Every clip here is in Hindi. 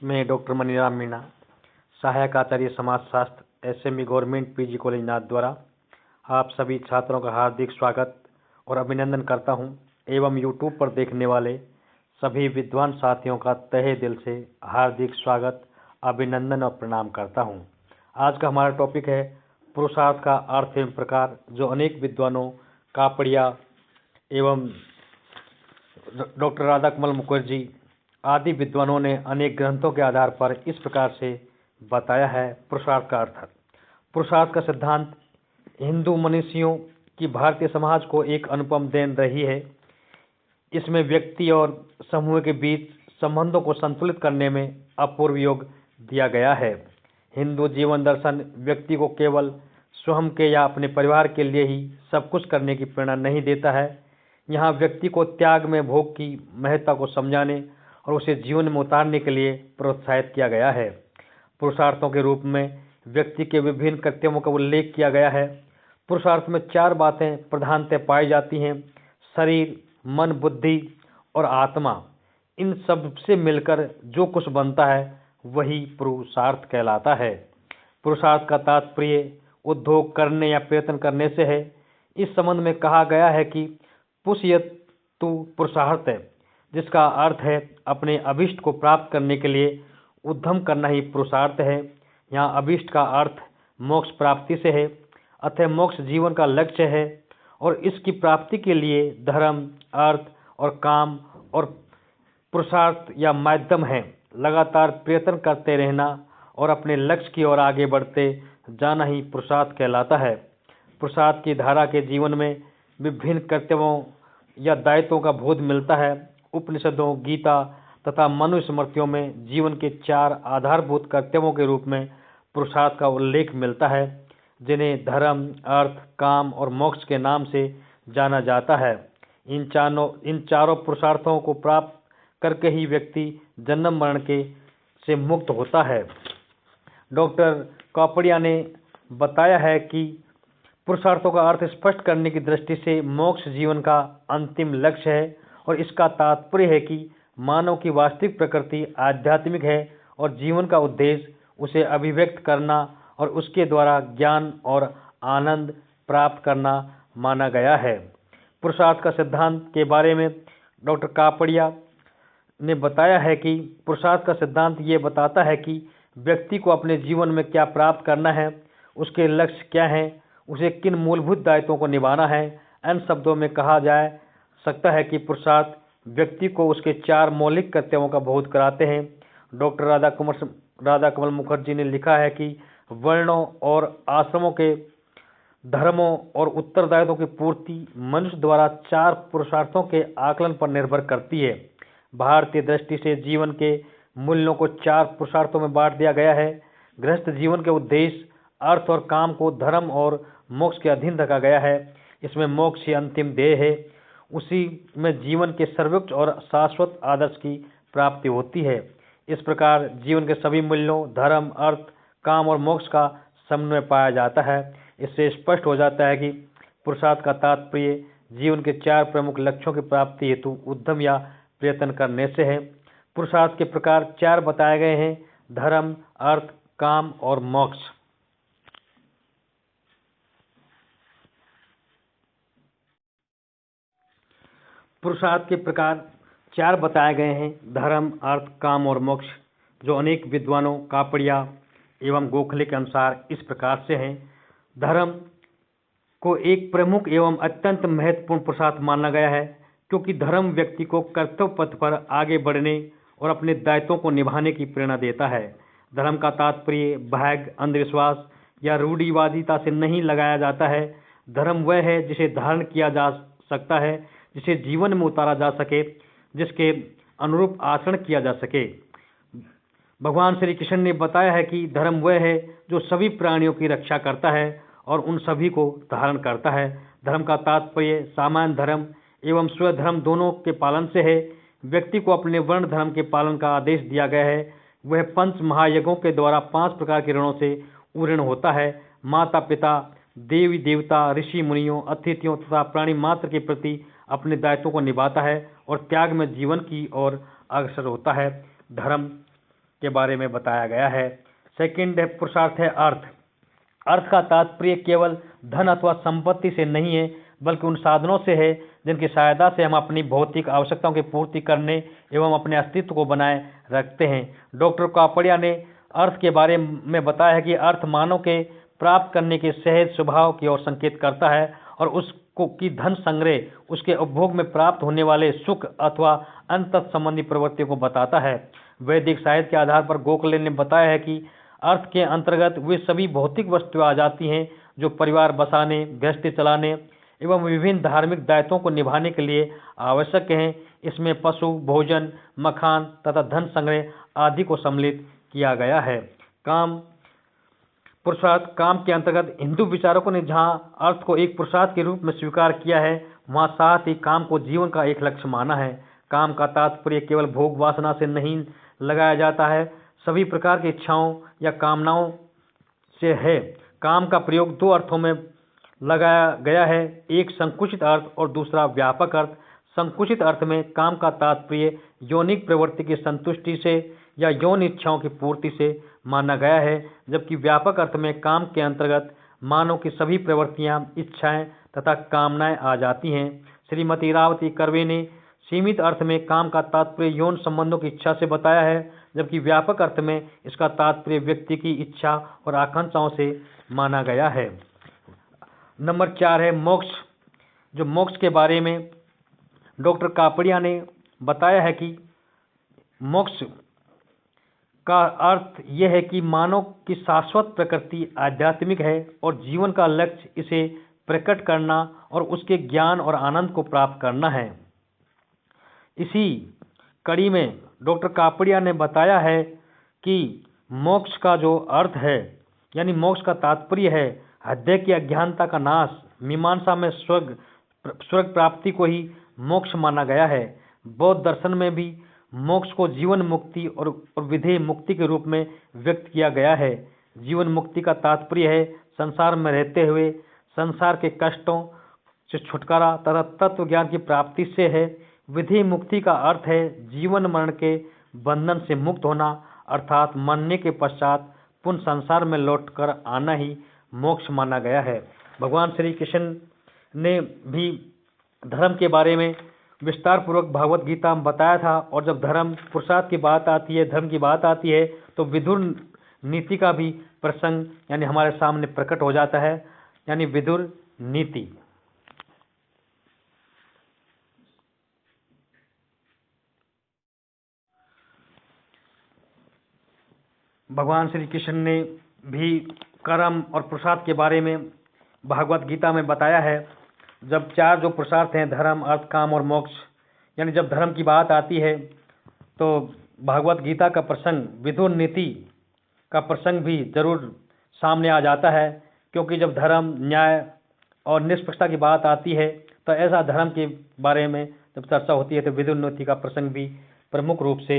मैं डॉक्टर मनीराम मीणा, सहायक आचार्य समाजशास्त्र, एसएमई गवर्नमेंट पीजी कॉलेज नाथ द्वारा आप सभी छात्रों का हार्दिक स्वागत और अभिनंदन करता हूं एवं यूट्यूब पर देखने वाले सभी विद्वान साथियों का तहे दिल से हार्दिक स्वागत, अभिनंदन और प्रणाम करता हूं। आज का हमारा टॉपिक है पुरुषार्थ का अर्थ एवं प्रकार, जो अनेक विद्वानों कापड़िया एवं डॉक्टर राधाकमल मुखर्जी आदि विद्वानों ने अनेक ग्रंथों के आधार पर इस प्रकार से बताया है। पुरुषार्थ का अर्थ। पुरुषार्थ का सिद्धांत हिंदू मनीषियों की भारतीय समाज को एक अनुपम देन रही है। इसमें व्यक्ति और समूह के बीच संबंधों को संतुलित करने में अपूर्व योग दिया गया है। हिंदू जीवन दर्शन व्यक्ति को केवल स्वयं के या अपने परिवार के लिए ही सब कुछ करने की प्रेरणा नहीं देता है। यहाँ व्यक्ति को त्याग में भोग की महत्ता को समझाने और उसे जीवन में उतारने के लिए प्रोत्साहित किया गया है। पुरुषार्थों के रूप में व्यक्ति के विभिन्न कर्तव्यों का उल्लेख किया गया है। पुरुषार्थ में 4 बातें प्रधानतः पाई जाती हैं: शरीर, मन, बुद्धि और आत्मा। इन सब से मिलकर जो कुछ बनता है वही पुरुषार्थ कहलाता है। पुरुषार्थ का तात्पर्य उद्योग करने या प्रयत्न करने से है। इस संबंध में कहा गया है कि पुष्यतु पुरुषार्थ है, जिसका अर्थ है अपने अभिष्ट को प्राप्त करने के लिए उद्यम करना ही पुरुषार्थ है। यहाँ अभिष्ट का अर्थ मोक्ष प्राप्ति से है, अतः मोक्ष जीवन का लक्ष्य है और इसकी प्राप्ति के लिए धर्म, अर्थ और काम और पुरुषार्थ या माध्यम है। लगातार प्रयत्न करते रहना और अपने लक्ष्य की ओर आगे बढ़ते जाना ही पुरुषार्थ कहलाता है। पुरुषार्थ की धारा के जीवन में विभिन्न कर्तव्यों या दायित्वों का बोध मिलता है। उपनिषदों, गीता तथा मनुस्मृतियों में जीवन के 4 आधारभूत कर्तव्यों के रूप में पुरुषार्थ का उल्लेख मिलता है, जिन्हें धर्म, अर्थ, काम और मोक्ष के नाम से जाना जाता है। इन चारों पुरुषार्थों को प्राप्त करके ही व्यक्ति जन्म मरण के से मुक्त होता है। डॉक्टर कापड़िया ने बताया है कि पुरुषार्थों का अर्थ स्पष्ट करने की दृष्टि से मोक्ष जीवन का अंतिम लक्ष्य है और इसका तात्पर्य है कि मानव की वास्तविक प्रकृति आध्यात्मिक है और जीवन का उद्देश्य उसे अभिव्यक्त करना और उसके द्वारा ज्ञान और आनंद प्राप्त करना माना गया है। पुरुषार्थ का सिद्धांत के बारे में डॉक्टर कापड़िया ने बताया है कि पुरुषार्थ का सिद्धांत ये बताता है कि व्यक्ति को अपने जीवन में क्या प्राप्त करना है, उसके लक्ष्य क्या हैं, उसे किन मूलभूत दायित्वों को निभाना है। इन शब्दों में कहा जा सकता है कि पुरुषार्थ व्यक्ति को उसके 4 मौलिक कर्तव्यों का बोध कराते हैं। डॉक्टर राधाकमल मुखर्जी ने लिखा है कि वर्णों और आश्रमों के धर्मों और उत्तरदायित्वों की पूर्ति मनुष्य द्वारा 4 पुरुषार्थों के आकलन पर निर्भर करती है। भारतीय दृष्टि से जीवन के मूल्यों को 4 पुरुषार्थों में बांट दिया गया है। गृहस्थ जीवन के उद्देश्य, अर्थ और काम को धर्म और मोक्ष के अधीन रखा गया है। इसमें मोक्ष ही अंतिम ध्येय है। उसी में जीवन के सर्वोच्च और शाश्वत आदर्श की प्राप्ति होती है। इस प्रकार जीवन के सभी मूल्यों, धर्म, अर्थ, काम और मोक्ष का समन्वय पाया जाता है। इससे स्पष्ट हो जाता है कि पुरुषार्थ का तात्पर्य जीवन के 4 प्रमुख लक्ष्यों की प्राप्ति हेतु उद्यम या प्रयत्न करने से है। पुरुषार्थ के प्रकार 4 बताए गए हैं: धर्म, अर्थ, काम और मोक्ष। पुरुषार्थ के प्रकार 4 बताए गए हैं: धर्म, अर्थ, काम और मोक्ष, जो अनेक विद्वानों कापड़िया एवं गोखले के अनुसार इस प्रकार से हैं। धर्म को एक प्रमुख एवं अत्यंत महत्वपूर्ण पुरुषार्थ माना गया है, क्योंकि धर्म व्यक्ति को कर्तव्य पथ पर आगे बढ़ने और अपने दायित्वों को निभाने की प्रेरणा देता है। धर्म का तात्पर्य भाग्य, अंधविश्वास या रूढ़िवादिता से नहीं लगाया जाता है। धर्म वह है जिसे धारण किया जा सकता है, जिसे जीवन में उतारा जा सके, जिसके अनुरूप आचरण किया जा सके। भगवान श्री कृष्ण ने बताया है कि धर्म वह है जो सभी प्राणियों की रक्षा करता है और उन सभी को धारण करता है। धर्म का तात्पर्य सामान्य धर्म एवं स्वधर्म दोनों के पालन से है। व्यक्ति को अपने वर्ण धर्म के पालन का आदेश दिया गया है। वह 5 महायज्ञों के द्वारा 5 प्रकार के ऋणों से उऋण होता है: माता पिता, देवी देवता, ऋषि मुनियों, अतिथियों तथा प्राणी मात्र के प्रति अपने दायित्वों को निभाता है और त्याग में जीवन की ओर अग्रसर होता है। धर्म के बारे में बताया गया है। सेकंड पुरुषार्थ है अर्थ। अर्थ का तात्पर्य केवल धन अथवा संपत्ति से नहीं है, बल्कि उन साधनों से है जिनकी सहायता से हम अपनी भौतिक आवश्यकताओं की पूर्ति करने एवं अपने अस्तित्व को बनाए रखते हैं। डॉक्टर कापड़िया ने अर्थ के बारे में बताया है कि अर्थ मानव के प्राप्त करने के सहज स्वभाव की ओर संकेत करता है और उसको की धन संग्रह उसके उपभोग में प्राप्त होने वाले सुख अथवा अंत संबंधी प्रवृत्तियों को बताता है। वैदिक साहित्य के आधार पर गोखले ने बताया है कि अर्थ के अंतर्गत वे सभी भौतिक वस्तुएं आ जाती हैं जो परिवार बसाने, गृहस्थी चलाने एवं विभिन्न धार्मिक दायित्वों को निभाने के लिए आवश्यक हैं। इसमें पशु, भोजन, मकान तथा धन संग्रह आदि को सम्मिलित किया गया है। काम पुरुषार्थ। काम के अंतर्गत हिंदू विचारकों ने जहां अर्थ को एक पुरुषार्थ के रूप में स्वीकार किया है, वहां साथ ही काम को जीवन का एक लक्ष्य माना है। काम का तात्पर्य केवल भोग वासना से नहीं लगाया जाता है, सभी प्रकार की इच्छाओं या कामनाओं से है। काम का प्रयोग दो अर्थों में लगाया गया है, एक संकुचित अर्थ और दूसरा व्यापक अर्थ। संकुचित अर्थ में काम का तात्पर्य यौनिक प्रवृत्ति की संतुष्टि से या यौन इच्छाओं की पूर्ति से माना गया है, जबकि व्यापक अर्थ में काम के अंतर्गत मानव की सभी प्रवृत्तियां, इच्छाएं तथा कामनाएं आ जाती हैं। श्रीमती इरावती कर्वे ने सीमित अर्थ में काम का तात्पर्य यौन संबंधों की इच्छा से बताया है, जबकि व्यापक अर्थ में इसका तात्पर्य व्यक्ति की इच्छा और आकांक्षाओं से माना गया है। नंबर 4 है मोक्ष। जो मोक्ष के बारे में डॉक्टर कापड़िया ने बताया है कि मोक्ष का अर्थ यह है कि मानव की शाश्वत प्रकृति आध्यात्मिक है और जीवन का लक्ष्य इसे प्रकट करना और उसके ज्ञान और आनंद को प्राप्त करना है। इसी कड़ी में डॉक्टर कापड़िया ने बताया है कि मोक्ष का जो अर्थ है, यानी मोक्ष का तात्पर्य है हृदय की अज्ञानता का नाश। मीमांसा में स्वर्ग प्राप्ति को ही मोक्ष माना गया है। बौद्ध दर्शन में भी मोक्ष को जीवन मुक्ति और विधेय मुक्ति के रूप में व्यक्त किया गया है। जीवन मुक्ति का तात्पर्य है संसार में रहते हुए संसार के कष्टों से छुटकारा तथा तत्व ज्ञान की प्राप्ति से है। विधेय मुक्ति का अर्थ है जीवन मरण के बंधन से मुक्त होना, अर्थात मरने के पश्चात पुनः संसार में लौटकर आना ही मोक्ष माना गया है। भगवान श्री कृष्ण ने भी धर्म के बारे में विस्तार पूर्वक भगवत गीता में बताया था, और जब धर्म पुरुषार्थ की बात आती है, धर्म की बात आती है, तो विदुर नीति का भी प्रसंग यानी हमारे सामने प्रकट हो जाता है, यानी विदुर नीति। भगवान श्री कृष्ण ने भी कर्म और पुरुषार्थ के बारे में भगवत गीता में बताया है। जब 4 जो पुरुषार्थ हैं, धर्म, अर्थ, काम और मोक्ष, यानी जब धर्म की बात आती है तो भगवत गीता का प्रसंग, विदुर नीति का प्रसंग भी जरूर सामने आ जाता है, क्योंकि जब धर्म, न्याय और निष्पक्षता की बात आती है तो ऐसा धर्म के बारे में जब चर्चा होती है तो विदुर नीति का प्रसंग भी प्रमुख रूप से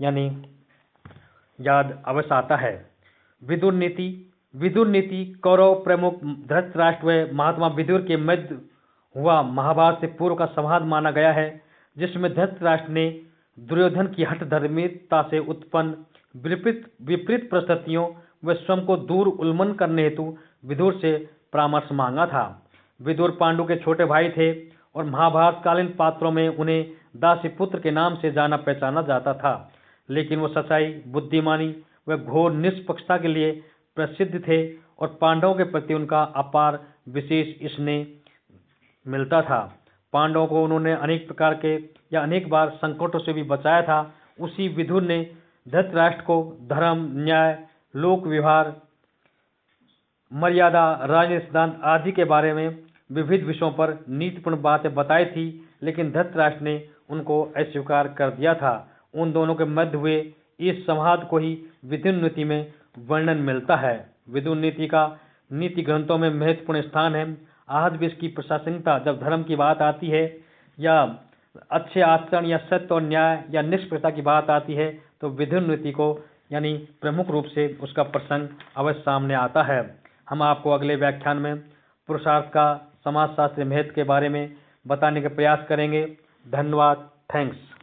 यानी याद अवश्य आता है। विदुर नीति कौरव प्रमुख धृतराष्ट्र व महात्मा विदुर के मध्य हुआ महाभारत से पूर्व का संवाद माना गया है, जिसमें धृतराष्ट्र ने दुर्योधन की हठ धर्मिता से उत्पन्न विपरीत परिस्थितियों व स्वयं को दूर उल्लंघन करने हेतु विदुर से परामर्श मांगा था। विदुर पांडु के छोटे भाई थे और महाभारत कालीन पात्रों में उन्हें दासीपुत्र के नाम से जाना पहचाना जाता था, लेकिन वो सच्चाई, बुद्धिमानी व घोर निष्पक्षता के लिए प्रसिद्ध थे और पांडवों के प्रति उनका अपार विशेष स्नेह मिलता था। पांडवों को उन्होंने अनेक प्रकार के या अनेक बार संकटों से भी बचाया था। उसी विदुर ने धृतराष्ट्र को धर्म, न्याय, लोक व्यवहार, मर्यादा, राजनीतिक सिद्धांत आदि के बारे में विविध विषयों पर नीतिपूर्ण बातें बताई थी, लेकिन धृतराष्ट्र ने उनको अस्वीकार कर दिया था। उन दोनों के मध्य हुए इस संवाद को ही विदुर नीति में वर्णन मिलता है। विदुर नीति का नीति ग्रंथों में महत्वपूर्ण स्थान है। आज भी इसकी प्रशंसनीयता जब धर्म की बात आती है या अच्छे आचरण या सत्य और न्याय या निष्पक्षता की बात आती है तो विदुर नीति को यानी प्रमुख रूप से उसका प्रसंग अवश्य सामने आता है। हम आपको अगले व्याख्यान में पुरुषार्थ का समाजशास्त्र महत्व के बारे में बताने का प्रयास करेंगे। धन्यवाद। थैंक्स।